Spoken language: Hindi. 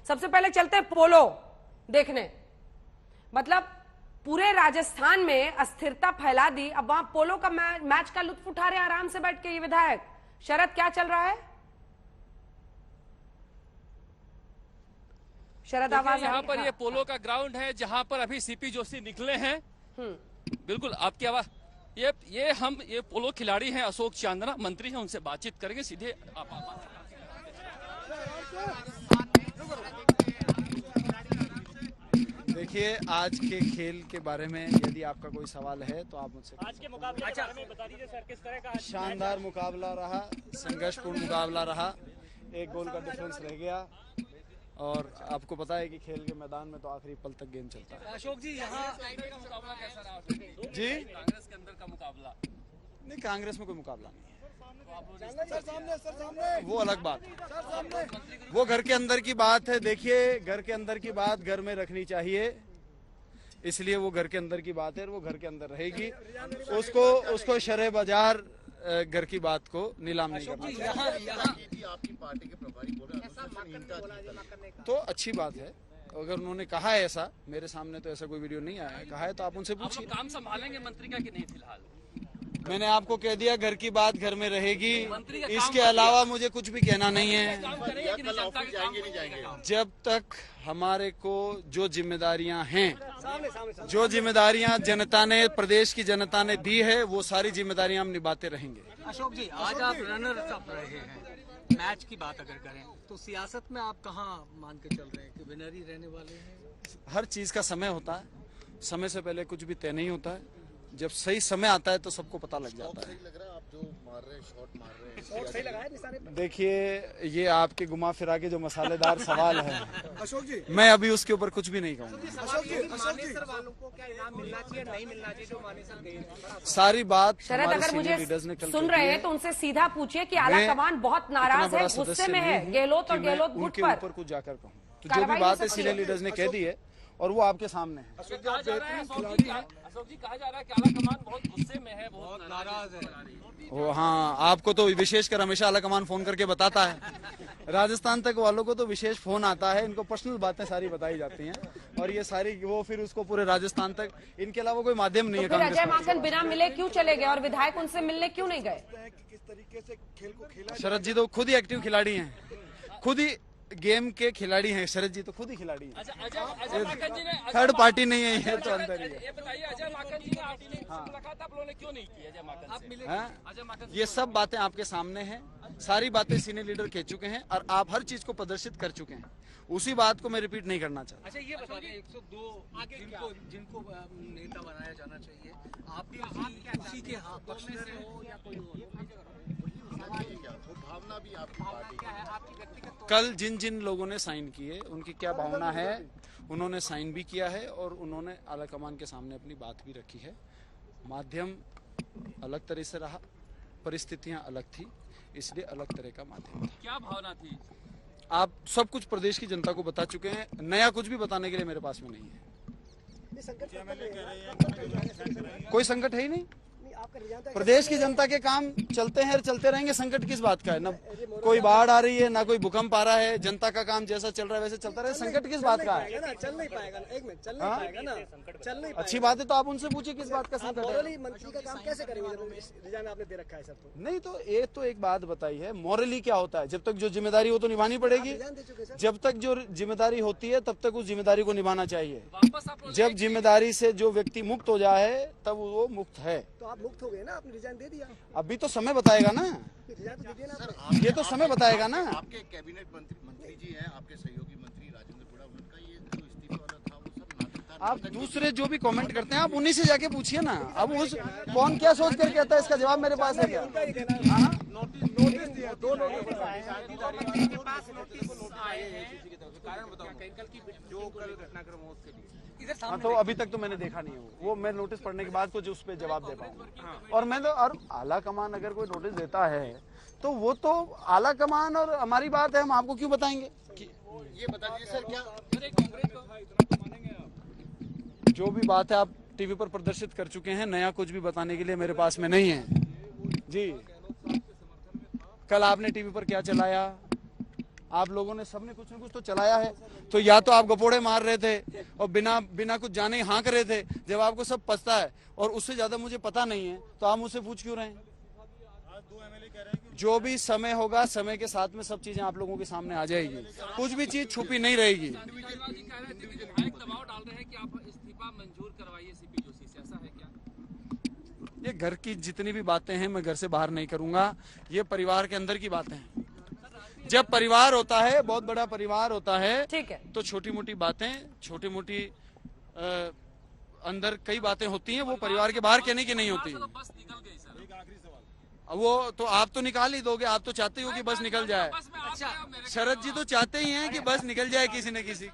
सबसे पहले चलते हैं पोलो देखने। मतलब पूरे राजस्थान में अस्थिरता फैला दी, अब वहां पोलो का मैच का लुत्फ उठा रहे आराम से बैठ के ये विधायक। शरद, क्या चल रहा है? शरद, आवाज यहाँ पर ये पोलो का ग्राउंड है जहाँ पर अभी सीपी जोशी निकले हैं। बिल्कुल आपकी आवाज। ये पोलो खिलाड़ी हैं, अशोक चांदना मंत्री हैं, उनसे बातचीत करेंगे सीधे। देखिए, आज के खेल के बारे में यदि आपका कोई सवाल है तो आप मुझसे। आज के मुकाबले के बारे में बता दीजिए सर, किस तरह का शानदार मुकाबला रहा, संघर्षपूर्ण मुकाबला रहा, एक गोल का डिफरेंस रह गया और आपको पता है कि खेल के मैदान में तो आखिरी पल तक गेम चलता है। अशोक जी, यहाँ का मुकाबला कैसा रहा जी? कांग्रेस के अंदर का मुकाबला? नहीं, कांग्रेस में कोई मुकाबला नहीं है, वो अलग बात है, वो घर के अंदर की बात है। देखिए, घर के अंदर की बात घर में रखनी चाहिए, इसलिए वो घर के अंदर की बात है और वो घर के अंदर रहेगी। उसको शरह बाजार घर की बात को नीलाम नहीं करना चाहिए। आपकी पार्टी के प्रभारी बोले तो अच्छी बात है, अगर उन्होंने कहा है ऐसा, मेरे सामने तो ऐसा कोई वीडियो नहीं आया है, कहा है तो आप उनसे पूछिए। काम संभालेंगे मंत्री का कि नहीं? फिलहाल मैंने आपको कह दिया, घर की बात घर में रहेगी, इसके अलावा मुझे कुछ भी कहना नहीं है। जब तक हमारे को जो जिम्मेदारियां हैं, जो जिम्मेदारियां जनता ने, प्रदेश की जनता ने दी है, वो सारी जिम्मेदारियां हम निभाते रहेंगे। अशोक जी, आज आप रनर अप रहे हैं, मैच की बात अगर करें तो सियासत में आप कहाँ मान के चल रहे हैं कि विनर ही रहने वाले हैं? हर चीज का समय होता है, समय से पहले कुछ भी तय नहीं होता है, जब सही समय आता है तो सबको पता लग जाता है। लग रहा है आप जो मार रहे हैं, शॉट मार रहे हैं, शॉट सही लगा है निशाने पे? देखिए, ये आपके घुमा फिरा के जो मसालेदार सवाल है, अशोक जी, मैं अभी उसके ऊपर कुछ भी नहीं कहूँगा। वालों को क्या इनाम मिलना चाहिए, नहीं मिलना चाहिए जो मानेसर गए? सारी बात शरद, हमारे अगर सीनियर लीडर्स ने मुझे कल सुन कह रहे दी हैं है। तो उनसे सीधा पूछिए कि आला कमान बहुत नाराज है, गुस्से में है गहलोत और गहलोत गुट उनके पर। ऊपर कुछ जाकर कहूँ तो जो भी बात है सीनियर लीडर्स ने कह दी है और वो आपके सामने है। अशोक जी, कहा जा रहा है कि आला कमान बहुत गुस्से में है, बहुत नाराज है। वो हाँ, आपको तो विशेषकर हमेशा आला कमान फोन करके बताता है, राजस्थान तक वालों को तो विशेष फोन आता है, इनको पर्सनल बातें सारी बताई जाती हैं और ये सारी वो फिर उसको पूरे राजस्थान तक, इनके अलावा कोई माध्यम नहीं है। फिर अजय माकन बिना मिले क्यों चले गए और विधायक उनसे मिलने क्यों नहीं गए? किस तरीके से खेल को खेला? शरद जी तो खुद ही एक्टिव खिलाड़ी हैं, खुद ही गेम के खिलाड़ी हैं। शरद जी तो खुद ही खिलाड़ी हैं, अजय माकन जी ने थर्ड पार्टी नहीं है ये तो अंदर ही है। ये बताइए, अजय माकन जी ने मुलाकात आप लोगों ने क्यों नहीं की? अजय माकन से अजय माकन, ये सब बातें आपके सामने हैं, सारी बातें सीनियर लीडर कह चुके हैं और आप हर चीज को प्रदर्शित कर चुके हैं, उसी बात को मैं रिपीट नहीं करना चाहता। अच्छा, ये बताइए 102 जिनको नेता बनाया जाना चाहिए, आप भी उसी के पक्ष में हो या कोई और? भावना भी आपकी पार्टी क्या है आपकी व्यक्तिगत? कल जिन जिन लोगों ने साइन किए उनकी क्या भावना है, उन्होंने साइन भी किया है और उन्होंने आला कमान के सामने अपनी बात भी रखी है। माध्यम अलग तरह से रहा, परिस्थितियां अलग थी, इसलिए अलग तरह का माध्यम था। क्या भावना थी? आप सब कुछ प्रदेश की जनता को बता चुके हैं, नया कुछ भी बताने के लिए मेरे पास में नहीं है। कोई संकट है ही नहीं, प्रदेश की जनता के काम चलते हैं और चलते रहेंगे, संकट किस बात का है? ना कोई बाढ़ आ रही है, ना कोई भूकंप आ रहा है, जनता का काम जैसा चल रहा है वैसे चलता रहे, संकट किस बात का है? चल नहीं पाएगा ना, एक मिनट, चल नहीं पाएगा ना, चल नहीं अच्छी बात है तो आप उनसे पूछिए किस बात का संकट है। मॉरली मंत्री का काम कैसे करेंगे जब रिजाइन आपने दे रखा है सर? तो नहीं तो ये तो एक बात बताई है, मॉरली क्या होता है? जब तक जो जिम्मेदारी हो तो निभानी पड़ेगी, दे चुके सर। जब तक जो जिम्मेदारी होती है तब तक उस जिम्मेदारी को निभाना चाहिए। वापस आप जब जिम्मेदारी से जो व्यक्ति मुक्त हो जाए तब वो मुक्त है। तो आप मुक्त हो गए ना, आपने रिजाइन दे दिया, अभी तो समय बताएगा ना, रिजाइन तो दे दिया ना आपने। ये तो समय बताएगा ना। आपके कैबिनेट मंत्री जी हैं, आपके सहयोगी मंत्री राजेंद्र गुड़ा, उनका ये जो इस्तीफा वाला था वो सब नाटकता। आप दूसरे जो भी कमेंट करते हैं आप उन्हीं से जाके पूछिए ना। अब उस कौन क्या सोच कर कहता है, इसका जवाब मेरे पास है क्या? नोटिस दिया, 2 नोटिस आए के पास नोटिस आए हैं, कारण बताओ जो कल घटनाक्रम हो उसके लिए इधर हाँ, सामने तो अभी तक तो मैंने देखा नहीं है वो मैं नोटिस पढ़ने के बाद कुछ उस पर जवाब दे पाऊंगा। और मैं तो और आला कमान अगर कोई नोटिस देता है तो वो तो आला कमान और हमारी बात है, हम आपको क्यों बताएंगे? ये बता दीजिए सर, क्या जो भी बात है आप टीवी पर प्रदर्शित कर चुके हैं, नया कुछ भी बताने के लिए मेरे पास में नहीं है जी। कल आपने टीवी पर क्या चलाया, आप लोगों ने सबने कुछ न कुछ तो चलाया है। तो या तो आप गपोड़े मार रहे थे और बिना बिना कुछ जाने हाँक रहे थे, जब आपको सब पता है और उससे ज्यादा मुझे पता नहीं है तो आप मुझसे पूछ क्यों रहे हैं? जो भी समय होगा, समय के साथ में सब चीजें आप लोगों के सामने आ जाएगी, कुछ भी चीज छुपी नहीं रहेगी। केजरीवाल जी कह रहे थे, विधायक दबाव डाल रहे हैं कि आप इस्तीफा मंजूर करवाइए सीपी जोशी से, ऐसा है क्या? ये घर की जितनी भी बातें हैं मैं घर से बाहर नहीं करूंगा, ये परिवार के अंदर की बातें हैं। जब परिवार होता है, बहुत बड़ा परिवार होता है, ठीक है, तो छोटी मोटी बातें, छोटी मोटी अंदर कई बातें होती हैं, वो परिवार के बाहर कहने की नहीं होती। बस निकल गई सर। वो तो आप तो निकाल ही दोगे, आप तो चाहते हो कि बस निकल जाए। बस में आप गए और मेरे शरद जी तो चाहते ही हैं कि बस निकल जाए किसी न किसी।